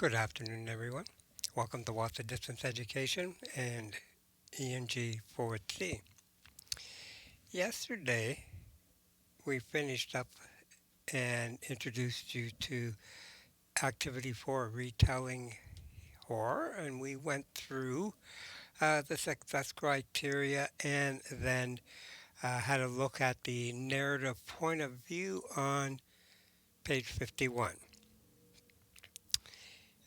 Good afternoon, everyone. Welcome to Walk the Distance Education and ENG4C. Yesterday, we finished up and introduced you to Activity 4 Retelling Horror, and we went through the success criteria and then had a look at the narrative point of view on page 51.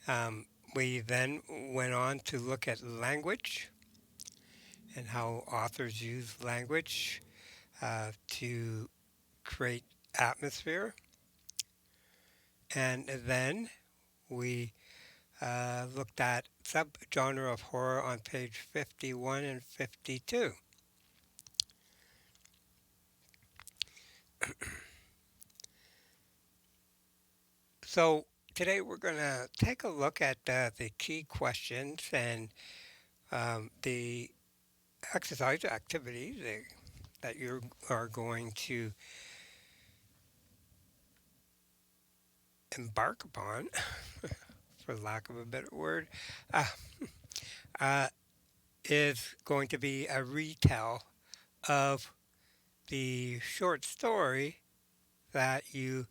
Um, we then went on to look at language and how authors use language to create atmosphere. And then we looked at subgenre of horror on page 51 and 52. So today we're going to take a look at the key questions and the exercise activities that you are going to embark upon, for lack of a better word, uh, uh, is going to be a retell of the short story that you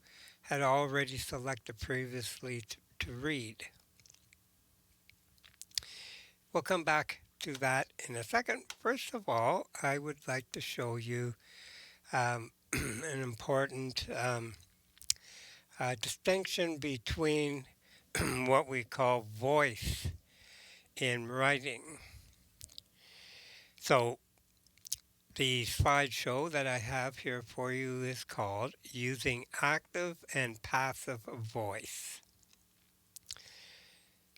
had already selected previously to read. We'll come back to that in a second. First of all, I would like to show you an important distinction between what we call voice in writing. So, the slideshow that I have here for you is called Using Active and Passive Voice.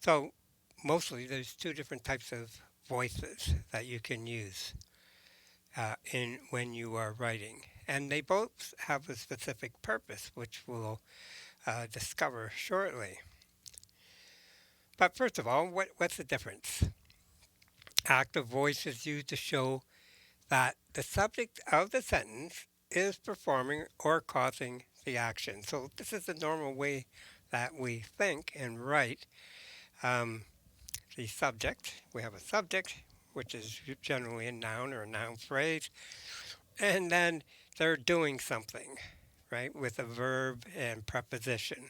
So, mostly there's two different types of voices that you can use in when you are writing, and they both have a specific purpose, which we'll discover shortly. But first of all, what's the difference? Active voice is used to show that the subject of the sentence is performing or causing the action. So this is the normal way that we think and write. Um, the subject, we have a subject, which is generally a noun or a noun phrase, and then they're doing something, right, with a verb and preposition,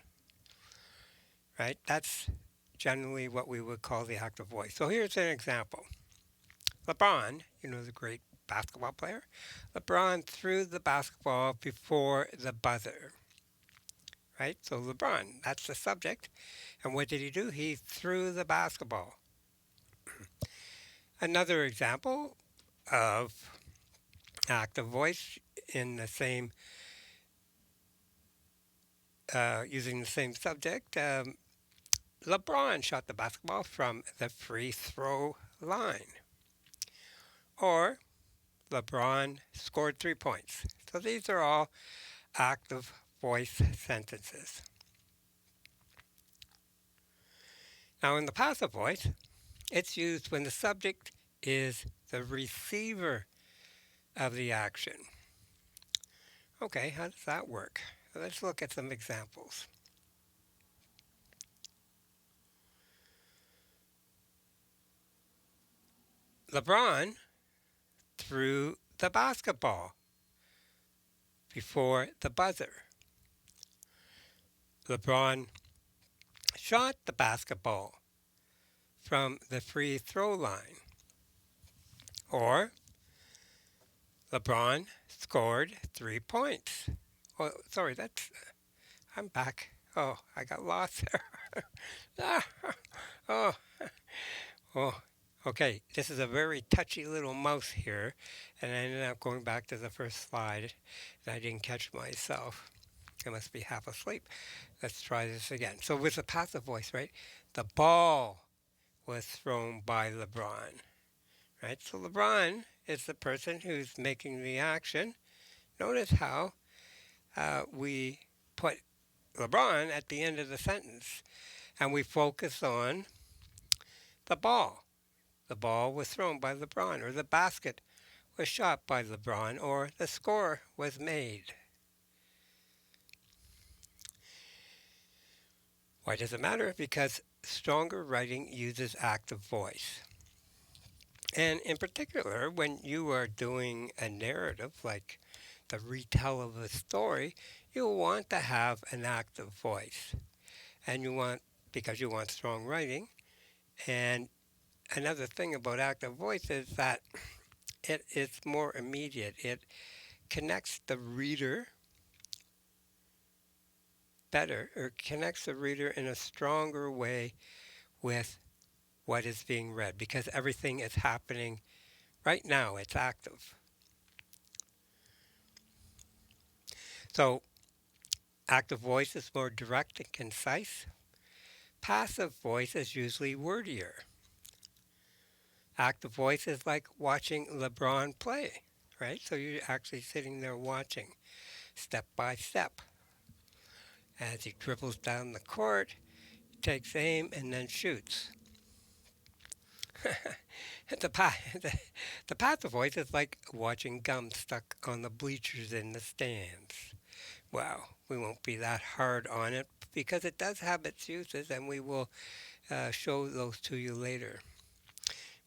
right? That's generally what we would call the active voice. So here's an example. LeBron, the great basketball player, LeBron threw the basketball before the buzzer, right? So LeBron, that's the subject. And what did he do? He threw the basketball. Another example of active voice in the same, using the same subject. LeBron shot the basketball from the free throw line. Or LeBron scored 3 points. So these are all active voice sentences. Now, in the passive voice, it's used when the subject is the receiver of the action. Okay, how does that work? Let's look at some examples. LeBron threw the basketball before the buzzer. LeBron shot the basketball from the free throw line. Or LeBron scored 3 points. Oh, sorry, I'm back. Oh, I got lost there. oh, oh, okay. This is a very touchy little mouse here, and I ended up going back to the first slide, and I didn't catch myself. I must be half asleep. Let's try this again. So with the passive voice, right? The ball was thrown by LeBron, right? So LeBron is the person who's making the action. Notice how we put LeBron at the end of the sentence and we focus on the ball. The ball was thrown by LeBron, or the basket was shot by LeBron, or the score was made. Why does it matter? Because stronger writing uses active voice. And in particular, when you are doing a narrative like the retell of a story, you want to have an active voice. And you want, because you want strong writing. And another thing about active voice is that it is more immediate. It connects the reader better, or connects the reader in a stronger way with what is being read, because everything is happening right now. It's active. So active voice is more direct and concise. Passive voice is usually wordier. Active voice is like watching LeBron play, right? So you're actually sitting there watching step by step as he dribbles down the court, takes aim, and then shoots. the, pa- the, the passive voice is like watching gum stuck on the bleachers in the stands. Well, we won't be that hard on it because it does have its uses, and we will show those to you later.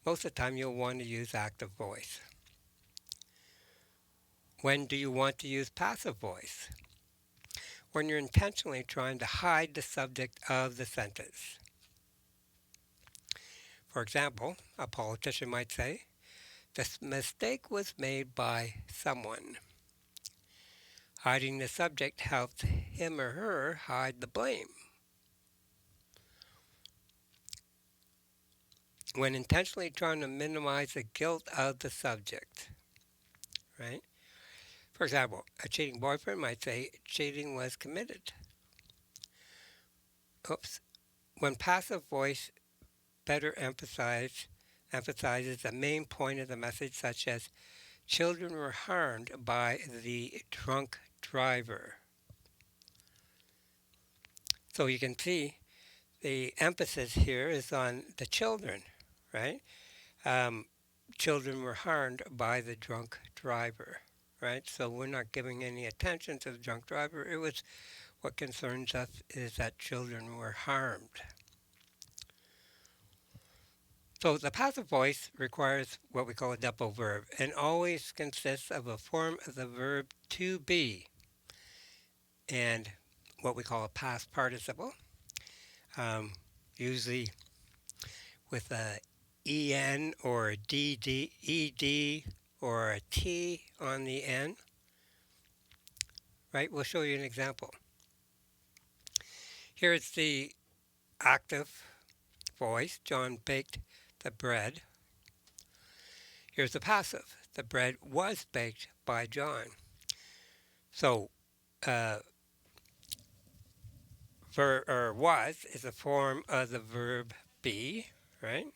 Most of the time, you'll want to use active voice. When do you want to use passive voice? When you're intentionally trying to hide the subject of the sentence. For example, a politician might say, "This mistake was made by someone." Hiding the subject helps him or her hide the blame. When intentionally trying to minimize the guilt of the subject, right? For example, a cheating boyfriend might say, "Cheating was committed." Oops. When passive voice better emphasizes the main point of the message, such as, "Children were harmed by the drunk driver." So you can see the emphasis here is on the children, right? Um, Children were harmed by the drunk driver, right? So we're not giving any attention to the drunk driver. It was what concerns us is that children were harmed. So the passive voice requires what we call a double verb and always consists of a form of the verb to be and what we call a past participle, um, usually with a en or a ed or a t on the end, right? We'll show you an example. Here's the active voice. John baked the bread. Here's the passive. The bread was baked by John. So uh, or was is a form of the verb be, right?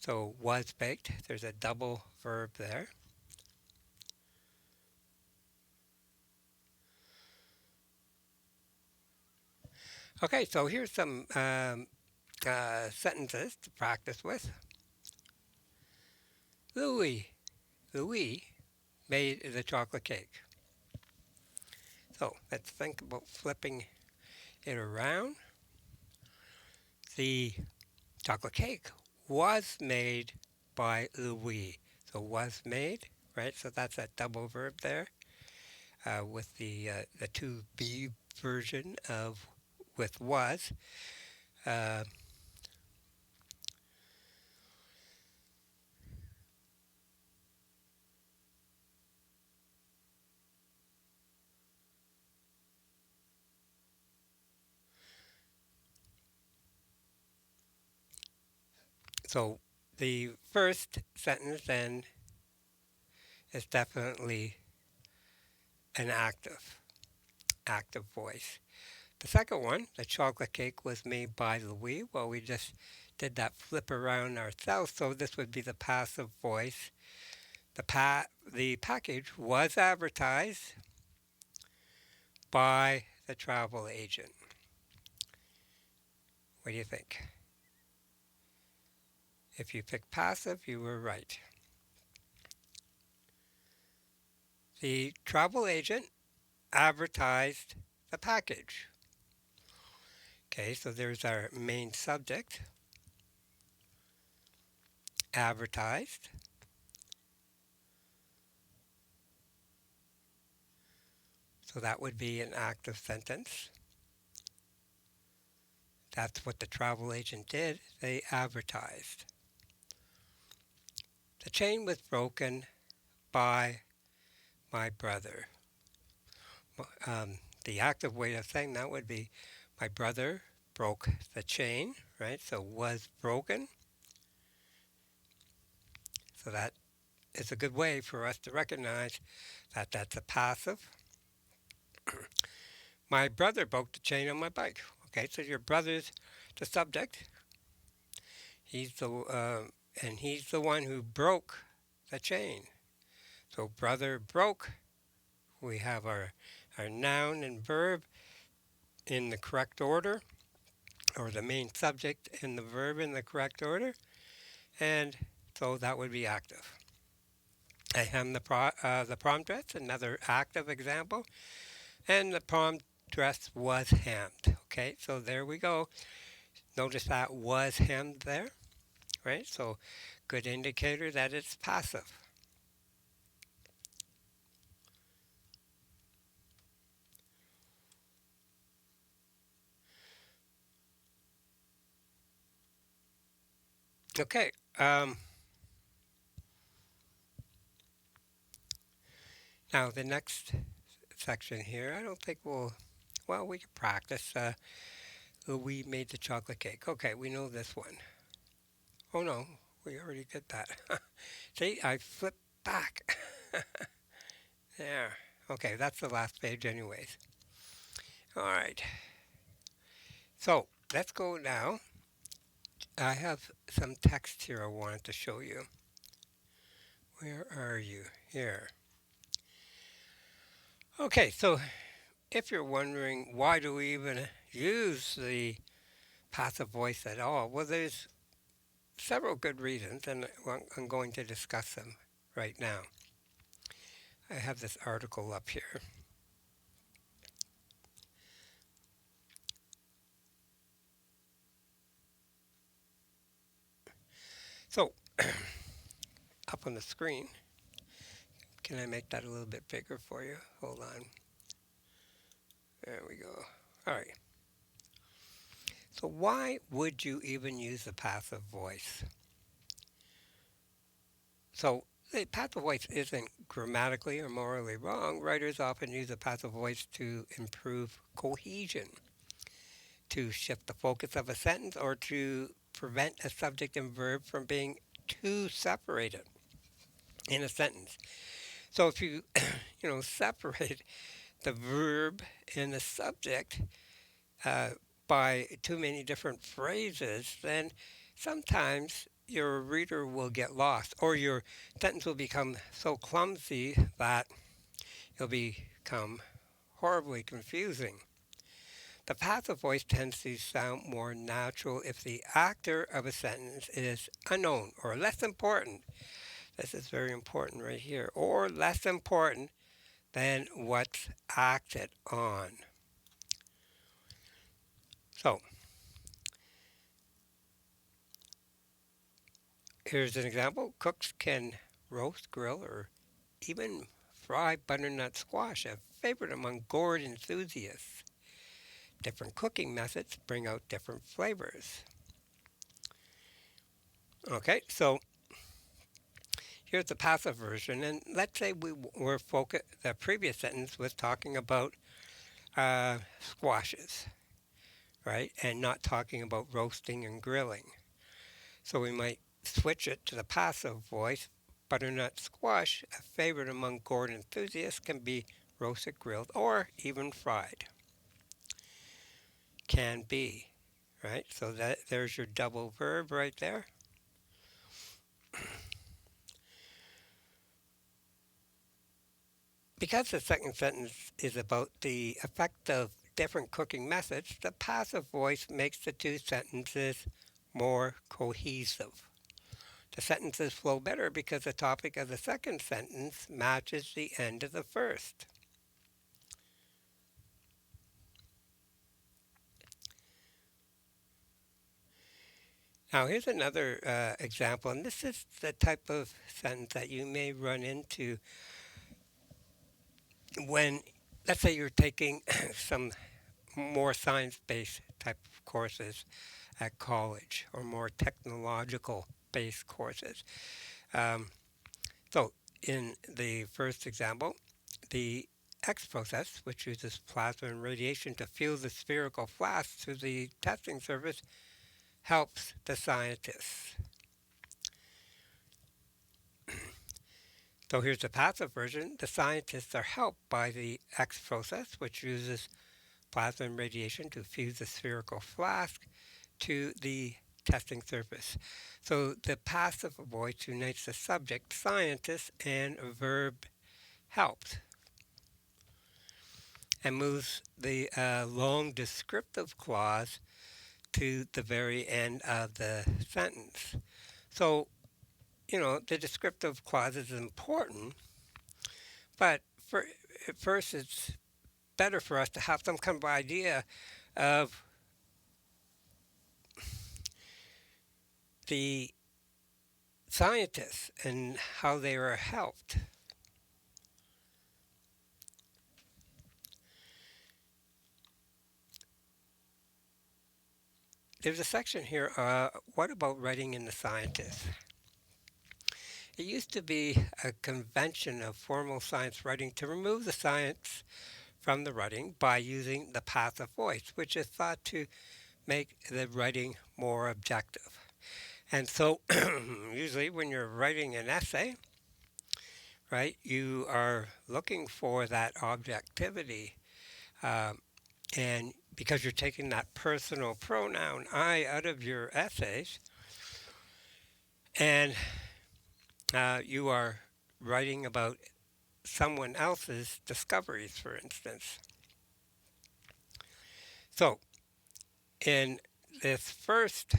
So was baked. There's a double verb there. Okay, so here's some sentences to practice with. Louis, Louis made the chocolate cake. So let's think about flipping it around. The chocolate cake was made by Louis. So was made, right? So that's that double verb there with the to be version of with was. Uh, so the first sentence then is definitely an active voice. The second one, the chocolate cake was made by Louis. Well, we just did that flip around ourselves, so this would be the passive voice. The package was advertised by the travel agent. What do you think? If you picked passive, you were right. The travel agent advertised the package. Okay, so there's our main subject, advertised. So that would be an active sentence. That's what the travel agent did. They advertised. The chain was broken by my brother. The active way of saying that would be my brother broke the chain, right? So was broken. So that is a good way for us to recognize that that's a passive. My brother broke the chain on my bike. Okay, so your brother's the subject. He's and he's the one who broke the chain. So brother broke. We have our noun and verb in the correct order, or the main subject and the verb in the correct order, and so that would be active. I hem the prom dress, another active example, and the prom dress was hemmed. Okay, so there we go. Notice that was hemmed there, right? So good indicator that it's passive. Okay, now the next section here, I don't think well, we can practice. We made the chocolate cake. Okay, we know this one. Oh no, we already did that. See, I flipped back. There. Okay, that's the last page anyways. All right. So let's go now. I have some text here I wanted to show you. Where are you? Here. Okay, so if you're wondering why do we even use the passive voice at all, well, there's several good reasons, and I'm going to discuss them right now. I have this article up here. So, up on the screen, can I make that a little bit bigger for you? Hold on. There we go. All right. So, why would you even use the passive voice? So, the passive voice isn't grammatically or morally wrong. Writers often use the passive voice to improve cohesion, to shift the focus of a sentence, or to prevent a subject and verb from being too separated in a sentence. So if you separate the verb and the subject uh, by too many different phrases, then sometimes your reader will get lost, or your sentence will become so clumsy that it'll become horribly confusing. The passive voice tends to sound more natural if the actor of a sentence is unknown or less important. This is very important right here, or less important than what's acted on. So, here's an example. Cooks can roast, grill, or even fry butternut squash, a favorite among gourd enthusiasts. Different cooking methods bring out different flavors. Okay, so here's the passive version, and let's say we were focused. The previous sentence was talking about squashes, right, and not talking about roasting and grilling. So we might switch it to the passive voice. Butternut squash, a favorite among gourd enthusiasts, can be roasted, grilled, or even fried. Can be, right? So there's your double verb right there. Because the second sentence is about the effect of different cooking methods, the passive voice makes the two sentences more cohesive. The sentences flow better because the topic of the second sentence matches the end of the first. Now, here's another example, and this is the type of sentence that you may run into when, let's say, you're taking some more science-based type of courses at college or more technological-based courses. Um, so, in the first example, the X process, which uses plasma and radiation to fuel the spherical flask to the testing surface, helps the scientists. So here's the passive version. The scientists are helped by the X process, which uses plasma and radiation to fuse the spherical flask to the testing surface. So the passive voice unites the subject, scientist, and verb helped, and moves the long descriptive clause to the very end of the sentence. So, the descriptive clause is important, but at first it's better for us to have some kind of idea of the scientists and how they were helped. There's a section here, what about writing in the scientists? It used to be a convention of formal science writing to remove the science from the writing by using the passive voice, which is thought to make the writing more objective. And so, usually, when you're writing an essay, right, you are looking for that objectivity. Um, and because you're taking that personal pronoun I out of your essays, and you are writing about someone else's discoveries, for instance. So, in this first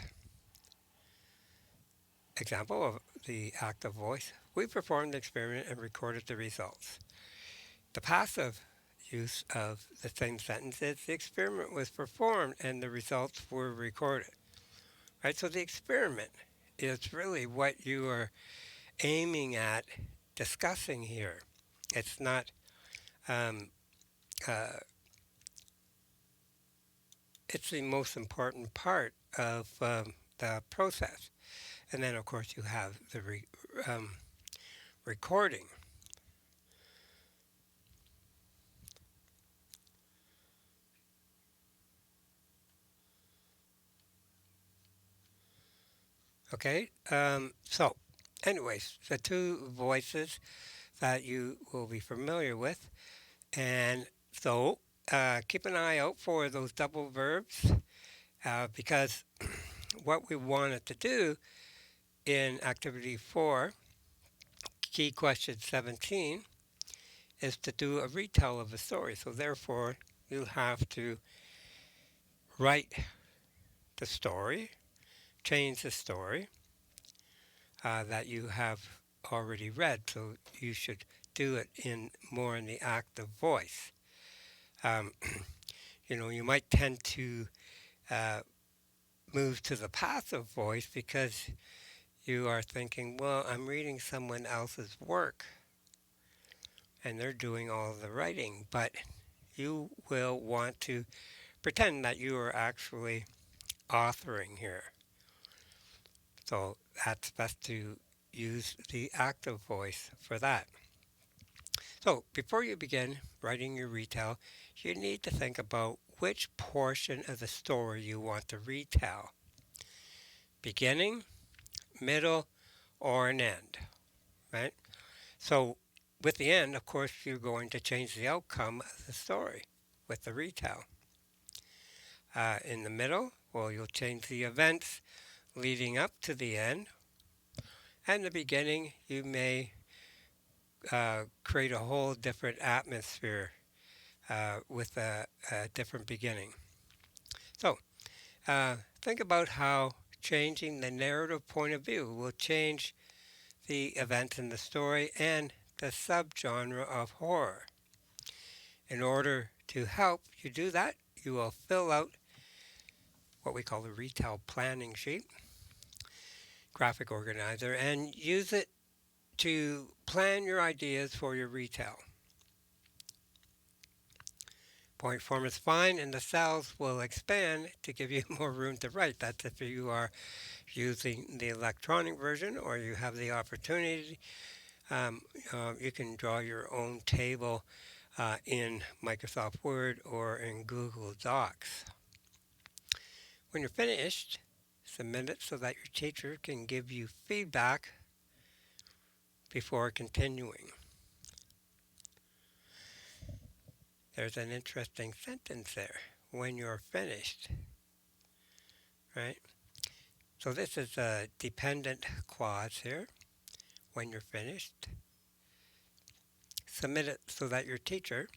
example of the active voice, we performed the experiment and recorded the results. The passive use of the same sentence is the experiment was performed and the results were recorded. Right? So the experiment is really what you are aiming at discussing here. It's not um, uh, it's the most important part of the process. And then, of course, you have the recording. Okay? So, anyways, the two voices that you will be familiar with. And so, keep an eye out for those double verbs because what we wanted to do in activity 4, key question 17, is to do a retell of a story. So, therefore, you have to write the story, change the story that you have already read. So, you should do it in more in the active voice. Um, you might tend to uh, move to the passive voice because you are thinking, well, I'm reading someone else's work and they're doing all the writing, but you will want to pretend that you are actually authoring here. So that's best to use the active voice for that. So before you begin writing your retell, you need to think about which portion of the story you want to retell. Beginning, middle, or an end, right? So with the end, of course, you're going to change the outcome of the story with the retell. In the middle, well, you'll change the events leading up to the end. And the beginning, you may create a whole different atmosphere with a different beginning. So think about how changing the narrative point of view will change the events in the story and the subgenre of horror. In order to help you do that, you will fill out what we call the retell planning sheet. graphic organizer and use it to plan your ideas for your retell. Point form is fine, and the cells will expand to give you more room to write. That's if you are using the electronic version or you have the opportunity. You can draw your own table in Microsoft Word or in Google Docs. When you're finished, submit it so that your teacher can give you feedback before continuing. There's an interesting sentence there. When you're finished, right? So this is a dependent clause here. When you're finished, submit it so that your teacher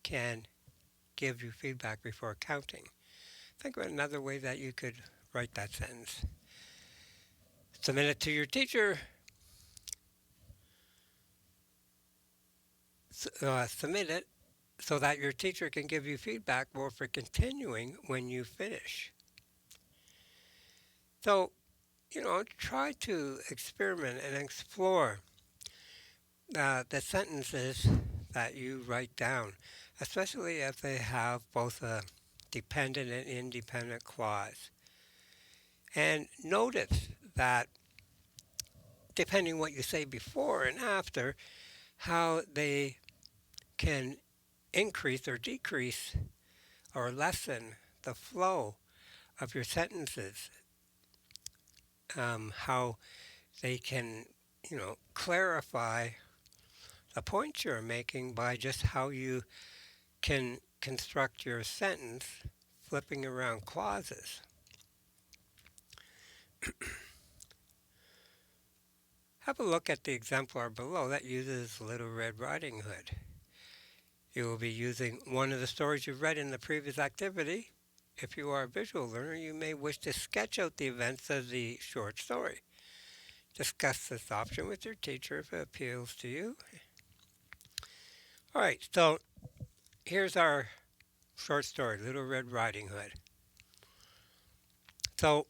can give you feedback before counting. Think of another way that you could write that sentence. Submit it to your teacher. Submit it so that your teacher can give you feedback more for continuing when you finish. So, try to experiment and explore the sentences that you write down, especially if they have both a dependent and independent clause. And notice that depending what you say before and after, how they can increase or decrease or lessen the flow of your sentences, how they can, clarify the points you're making by just how you can construct your sentence, flipping around clauses. Have a look at the exemplar below that uses Little Red Riding Hood. You will be using one of the stories you've read in the previous activity. If you are a visual learner, you may wish to sketch out the events of the short story. Discuss this option with your teacher if it appeals to you. All right, so here's our short story, Little Red Riding Hood. So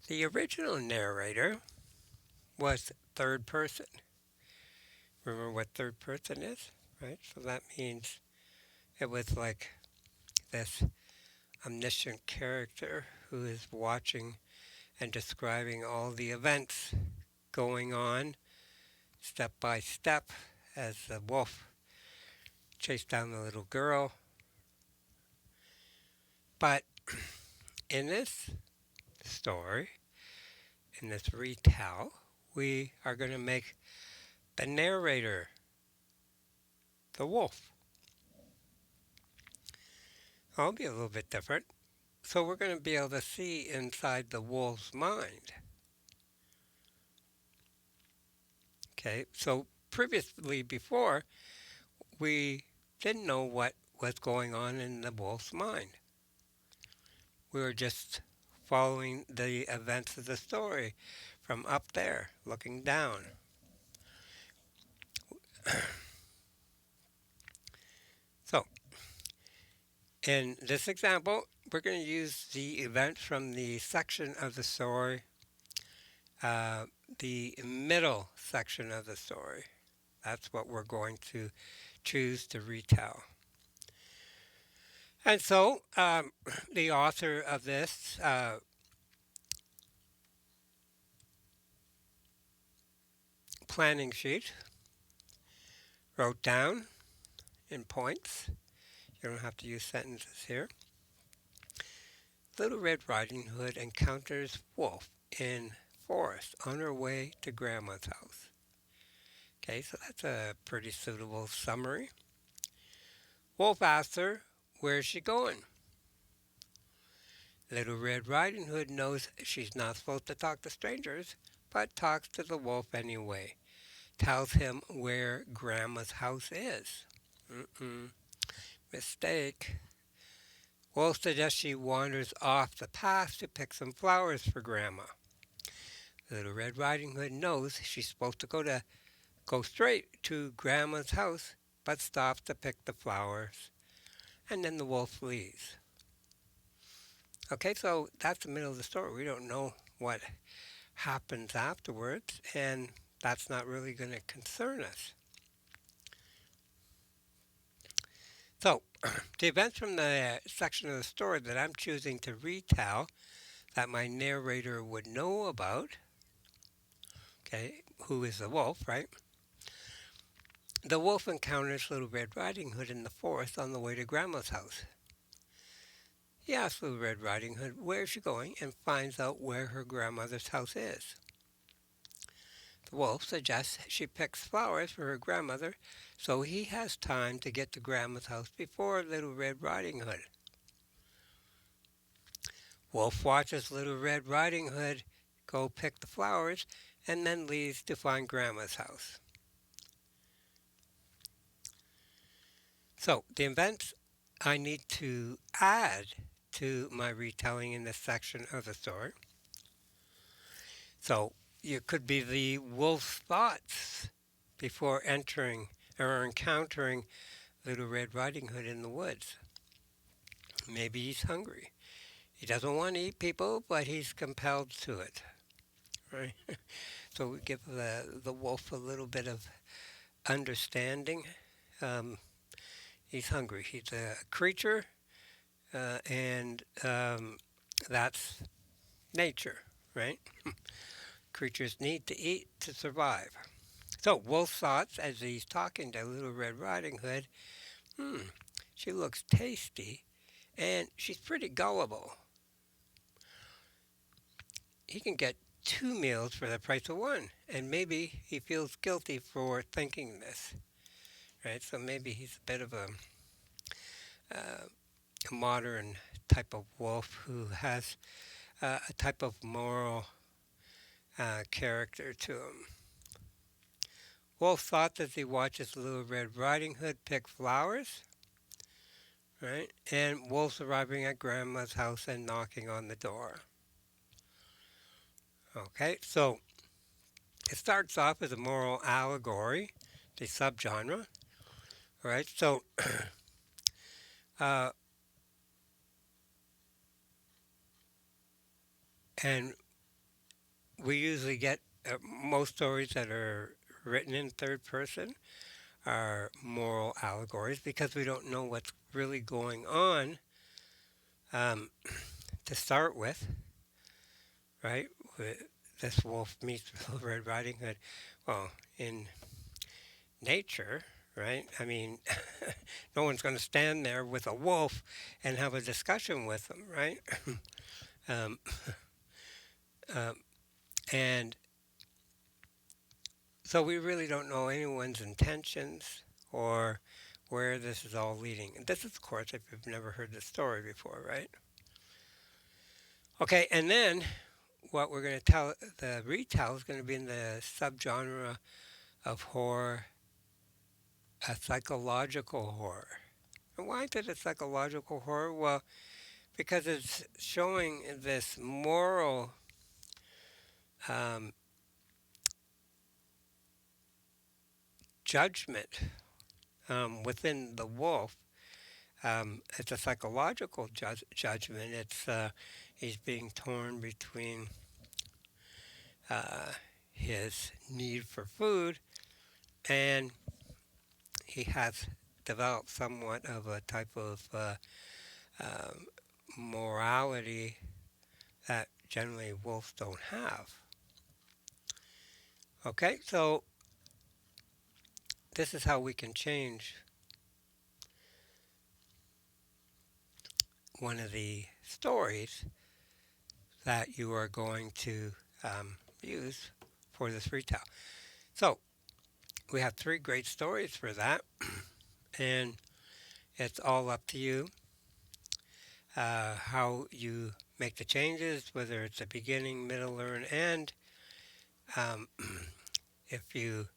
the original narrator was third person. Remember what third person is, right? So that means it was like this omniscient character who is watching and describing all the events going on step by step as the wolf chased down the little girl. But in this story, in this retell, we are going to make the narrator the wolf. It'll be a little bit different. So we're going to be able to see inside the wolf's mind. Okay, so previously before, we didn't know what was going on in the wolf's mind. We were just following the events of the story from up there, looking down. So, in this example, we're going to use the events from the section of the story, the middle section of the story. That's what we're going to choose to retell. And so, the author of this planning sheet wrote down in points. You don't have to use sentences here. Little Red Riding Hood encounters Wolf in forest on her way to Grandma's house. Okay, so that's a pretty suitable summary. Wolf asks her, where's she going? Little Red Riding Hood knows she's not supposed to talk to strangers, but talks to the wolf anyway. Tells him where Grandma's house is. Mistake. Wolf suggests she wanders off the path to pick some flowers for Grandma. Little Red Riding Hood knows she's supposed to go straight to Grandma's house, but stops to pick the flowers, and then the wolf leaves. Okay, so that's the middle of the story. We don't know what happens afterwards, and that's not really going to concern us. So, the events from the section of the story that I'm choosing to retell that my narrator would know about, okay, who is the wolf, right? The wolf encounters Little Red Riding Hood in the forest on the way to Grandma's house. He asks Little Red Riding Hood where is she going and finds out where her grandmother's house is. The wolf suggests she picks flowers for her grandmother so he has time to get to Grandma's house before Little Red Riding Hood. Wolf watches Little Red Riding Hood go pick the flowers and then leaves to find Grandma's house. So, the events I need to add to my retelling in this section of the story. So, it could be the wolf's thoughts before entering or encountering Little Red Riding Hood in the woods. Maybe he's hungry. He doesn't want to eat people, but he's compelled to it. Right? So we give the wolf a little bit of understanding. Um, he's hungry. He's a creature, and that's nature, right? Creatures need to eat to survive. So Wolf thoughts as he's talking to Little Red Riding Hood, hmm, she looks tasty and she's pretty gullible. He can get two meals for the price of one, and maybe he feels guilty for thinking this, right? So maybe he's a bit of uh, a modern type of wolf who has a type of moral character to him. Wolf thought as he watches Little Red Riding Hood pick flowers, right? And Wolf's arriving at Grandma's house and knocking on the door. Okay, so it starts off as a moral allegory, the subgenre, right? So, uh, and we usually get most stories that are written in third person are moral allegories because we don't know what's really going on um, to start with, right? This wolf meets Little Red Riding Hood. Well, in nature, right? I mean, no one's going to stand there with a wolf and have a discussion with them, right? um, um, and so we really don't know anyone's intentions or where this is all leading. And this is, of course, if you've never heard the story before, right? Okay, and then what we're going to tell, the retell is going to be in the subgenre of horror, a psychological horror. And why is it a psychological horror? Well, because it's showing this moral um, judgment within the wolf. It's a psychological judgment. He's being torn between uh, his need for food and he has developed somewhat of a type of um, morality that generally wolves don't have. Okay, so this is how we can change one of the stories that you are going to use for this retell. So we have three great stories for that, and it's all up to you how you make the changes, whether it's a beginning, middle, or an end. Um, if you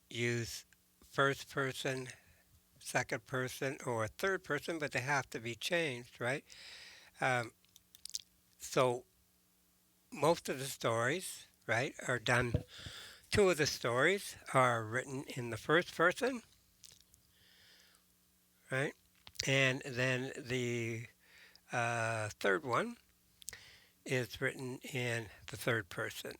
use first person, second person, or third person, but they have to be changed, right? Um, so most of the stories, right, are done. Two of the stories are written in the first person, right? And then the third one is written in the third person.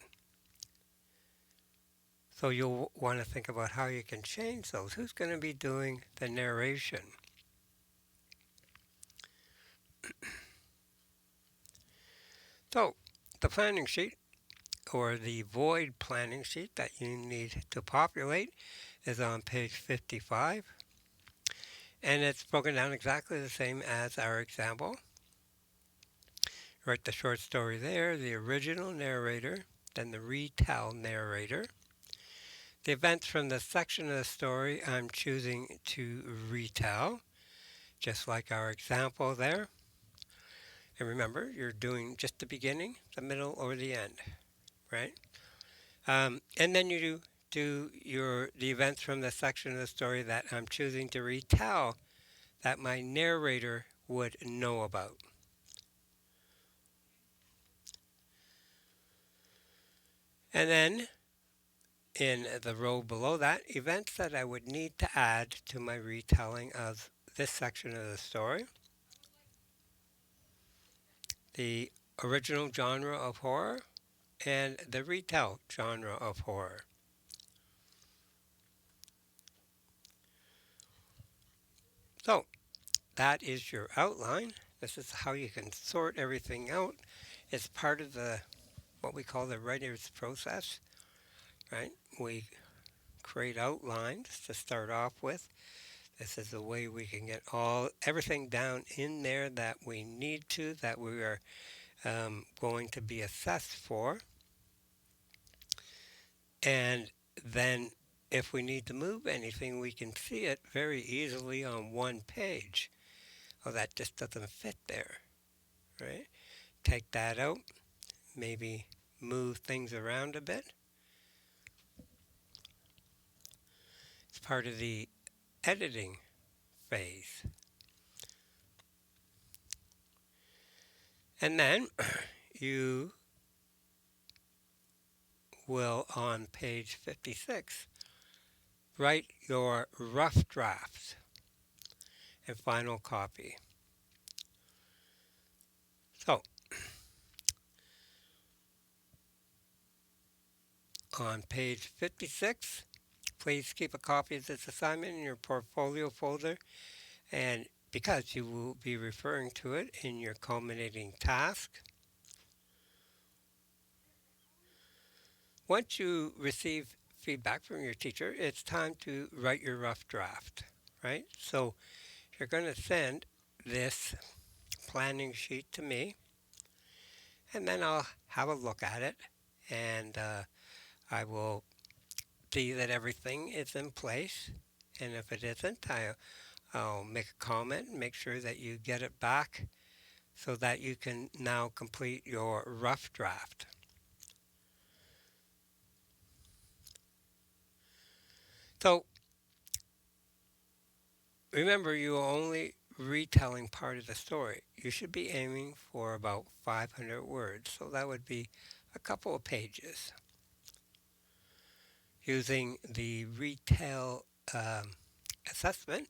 So you'll want to think about how you can change those. Who's going to be doing the narration? So the planning sheet or the void planning sheet that you need to populate is on page 55, and it's broken down exactly the same as our example. Write the short story there, the original narrator, then the retell narrator, the events from the section of the story I'm choosing to retell, just like our example there. And remember, you're doing just the beginning, the middle, or the end, right? And then you do the events from the section of the story that I'm choosing to retell that my narrator would know about. And then in the row below that, events that I would need to add to my retelling of this section of the story. The original genre of horror and the retell genre of horror. So that is your outline. This is how you can sort everything out. It's part of the what we call the writer's process, right? We create outlines to start off with. This is the way we can get everything down in there that we need to, that we are going to be assessed for. And then if we need to move anything, we can see it very easily on one page. Oh, that just doesn't fit there, right? Take that out, maybe move things around a bit. It's part of the editing phase. And then you will, on page 56, write your rough draft and final copy. So, on page 56, please keep a copy of this assignment in your portfolio folder, and because you will be referring to it in your culminating task. Once you receive feedback from your teacher, it's time to write your rough draft, right? So you're going to send this planning sheet to me, and then I'll have a look at it, and I will see that everything is in place. And if it isn't, I'll make a comment and make sure that you get it back so that you can now complete your rough draft. So remember, you are only retelling part of the story. You should be aiming for about 500 words, so that would be a couple of pages. Using the retell assessment,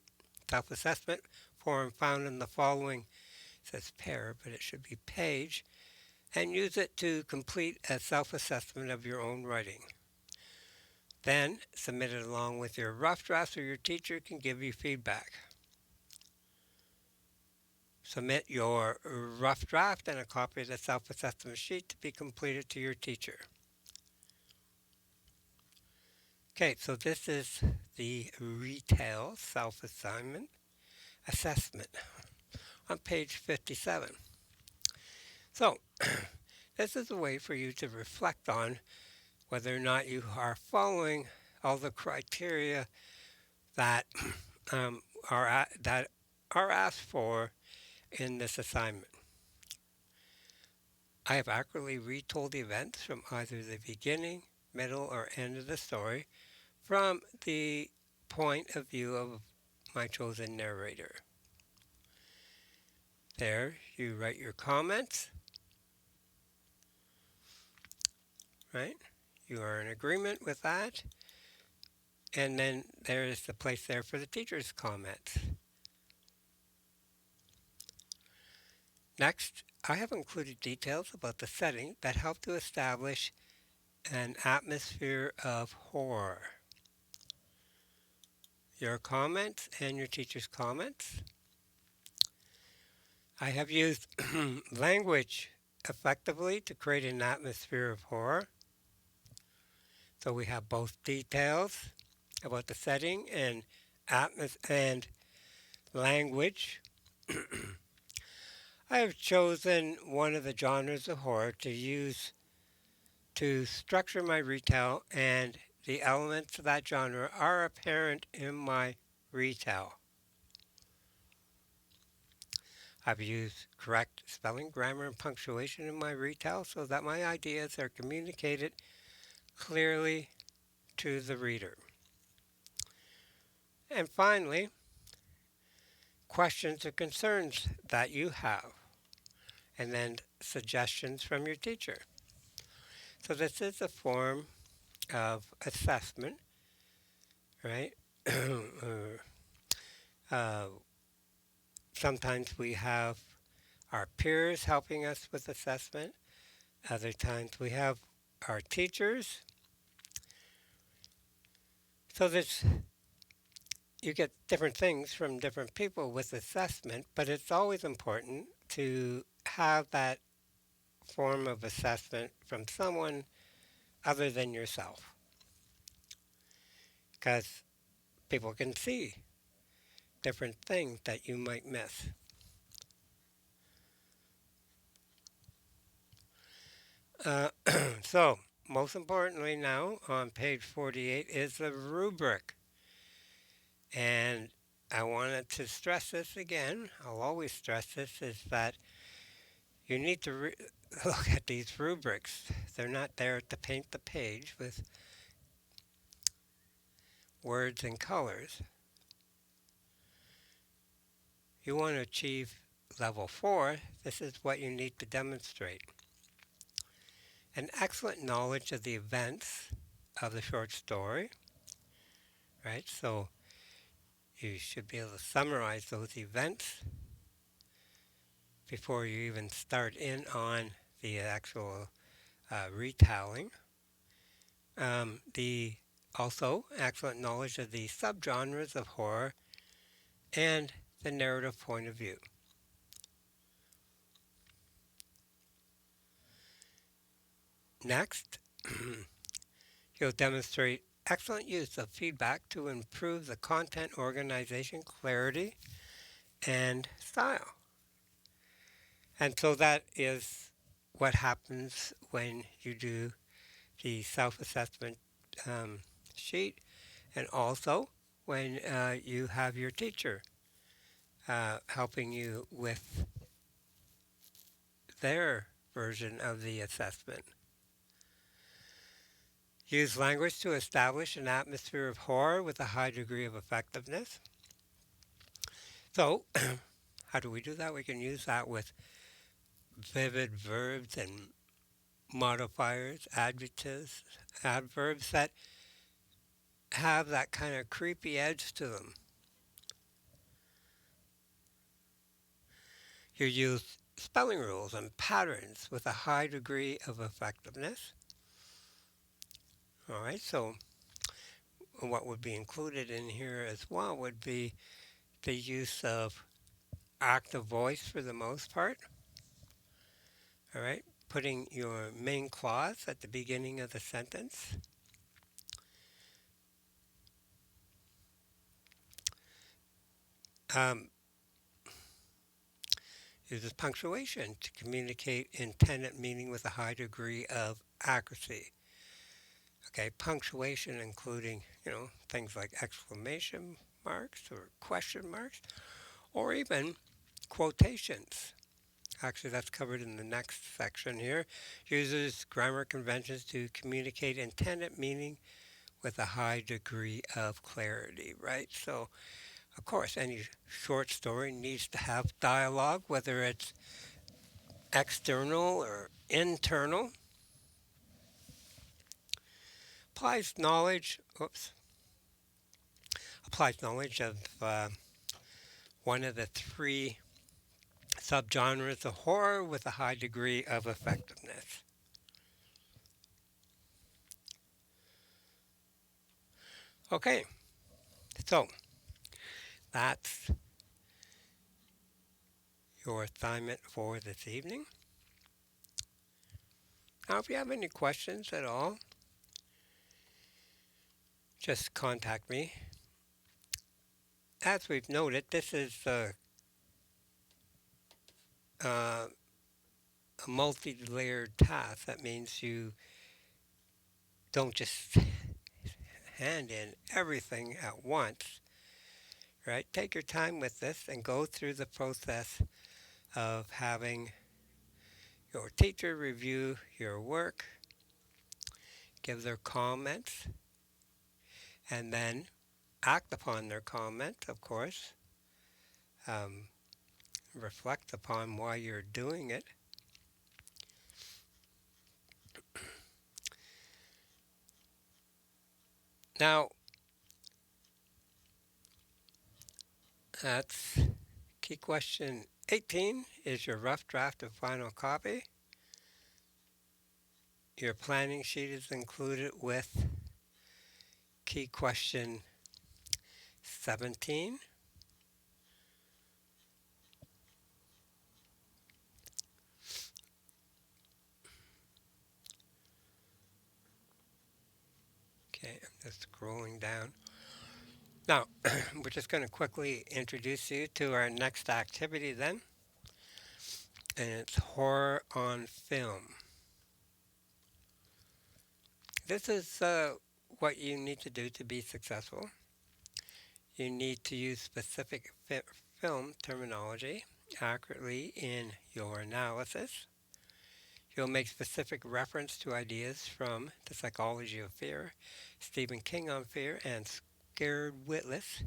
self-assessment form found in the following, it says pair, but it should be page, and use it to complete a self-assessment of your own writing. Then submit it along with your rough draft so your teacher can give you feedback. Submit your rough draft and a copy of the self-assessment sheet to be completed to your teacher. Okay, so this is the retell self-assignment assessment on page 57. So this is a way for you to reflect on whether or not you are following all the criteria that that are asked for in this assignment. I have accurately retold the events from either the beginning, middle, or end of the story from the point of view of my chosen narrator. There, you write your comments, right? You are in agreement with that. And then there is the place there for the teacher's comments. Next, I have included details about the setting that help to establish an atmosphere of horror. Your comments and your teacher's comments. I have used language effectively to create an atmosphere of horror. So we have both details about the setting and and language. I have chosen one of the genres of horror to use to structure my retell, and the elements of that genre are apparent in my retell. I've used correct spelling, grammar, and punctuation in my retell so that my ideas are communicated clearly to the reader. And finally, questions or concerns that you have, and then suggestions from your teacher. So this is a form of assessment, right? uh, Sometimes we have our peers helping us with assessment. Other times we have our teachers. So this you get different things from different people with assessment, but it's always important to have that form of assessment from someone other than yourself, because people can see different things that you might miss. Uh, so, most importantly now on page 48 is the rubric. And I wanted to stress this again. I'll always stress this is that you need to look at these rubrics. They're not there to paint the page with words and colors. You want to achieve level 4, this is what you need to demonstrate. An excellent knowledge of the events of the short story, right? So you should be able to summarize those events before you even start in on the actual retelling. The also excellent knowledge of the subgenres of horror and the narrative point of view. Next, you'll demonstrate excellent use of feedback to improve the content organization, clarity, and style. And so that is what happens when you do the self-assessment um, sheet, and also when you have your teacher helping you with their version of the assessment. Use language to establish an atmosphere of horror with a high degree of effectiveness. So, how do we do that? We can use that with vivid verbs and modifiers, adjectives, adverbs that have that kind of creepy edge to them. You use spelling rules and patterns with a high degree of effectiveness. All right, so what would be included in here as well would be the use of active voice for the most part. All right, putting your main clause at the beginning of the sentence. Um, Uses punctuation to communicate intended meaning with a high degree of accuracy. Okay, punctuation including, things like exclamation marks or question marks, or even quotations. Actually, that's covered in the next section here. Uses grammar conventions to communicate intended meaning with a high degree of clarity, right? So, of course, any short story needs to have dialogue, whether it's external or internal. Applies knowledge, oops, applies knowledge of one of the three Subgenres of horror with a high degree of effectiveness. Okay, so that's your assignment for this evening. Now, if you have any questions at all, just contact me. As we've noted, this is uh, a multi-layered task. That means you don't just hand in everything at once, right? Take your time with this and go through the process of having your teacher review your work, give their comments, and then act upon their comments, of course. Um, Reflect upon why you're doing it. Now, that's key question 18 is your rough draft of final copy. Your planning sheet is included with key question 17. Okay, I'm just scrolling down. Now, we're just going to quickly introduce you to our next activity then, and it's horror on film. This is what you need to do to be successful. You need to use specific film terminology accurately in your analysis. You'll make specific reference to ideas from The Psychology of Fear, Stephen King on Fear, and Scared Witless,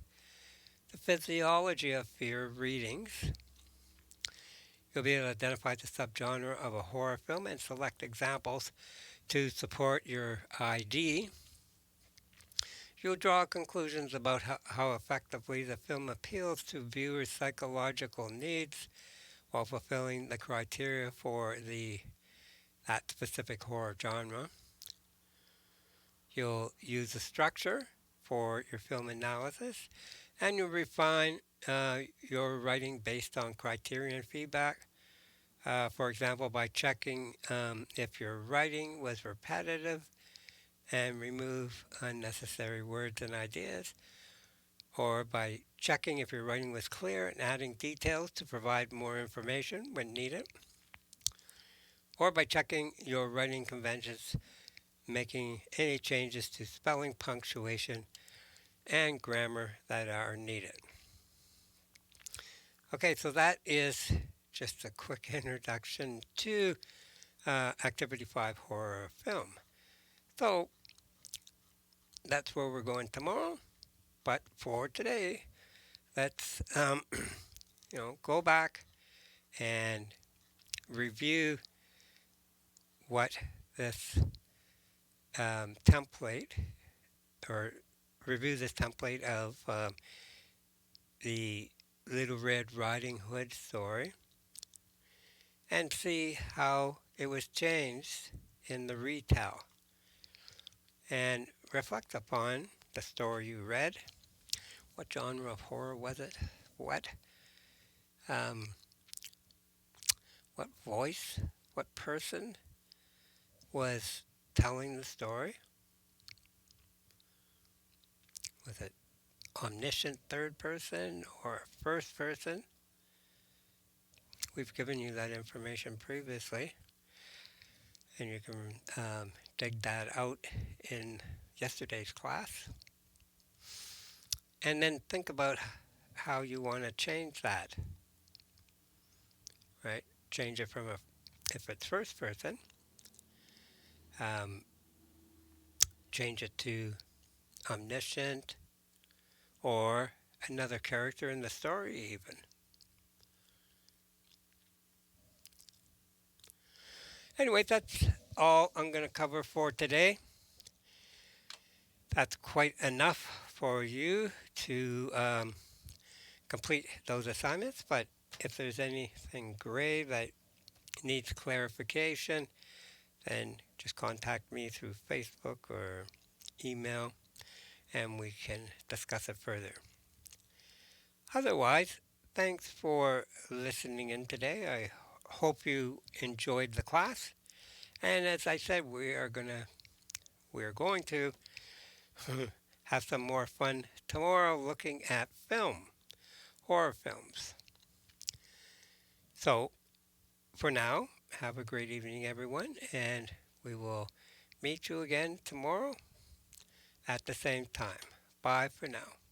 The Physiology of Fear readings. You'll be able to identify the subgenre of a horror film and select examples to support your ID. You'll draw conclusions about how effectively the film appeals to viewers' psychological needs while fulfilling the criteria for that specific horror genre. You'll use a structure for your film analysis, and you'll refine your writing based on criterion feedback. For example, by checking if your writing was repetitive and remove unnecessary words and ideas, or by checking if your writing was clear and adding details to provide more information when needed, or by checking your writing conventions, making any changes to spelling, punctuation, and grammar that are needed. Okay, so that is just a quick introduction to Activity 5 horror film. So that's where we're going tomorrow. But for today, let's go back and review what this template or review this template of the Little Red Riding Hood story and see how it was changed in the retell and reflect upon the story you read. What genre of horror was it? What? Um, what voice? What person was telling the story? Was it omniscient third person or first person? We've given you that information previously, and you can dig that out in yesterday's class. And then think about how you want to change that, right? Change it from if it's first person, um, change it to omniscient or another character in the story even. Anyway, that's all I'm going to cover for today. That's quite enough for you to complete those assignments, but If there's anything gray that needs clarification, then just contact me through Facebook or email and we can discuss it further. Otherwise, thanks for listening in today. I hope you enjoyed the class. And as I said, we are going to have some more fun tomorrow looking at film, horror films. So, for now, have a great evening, everyone, and we will meet you again tomorrow at the same time. Bye for now.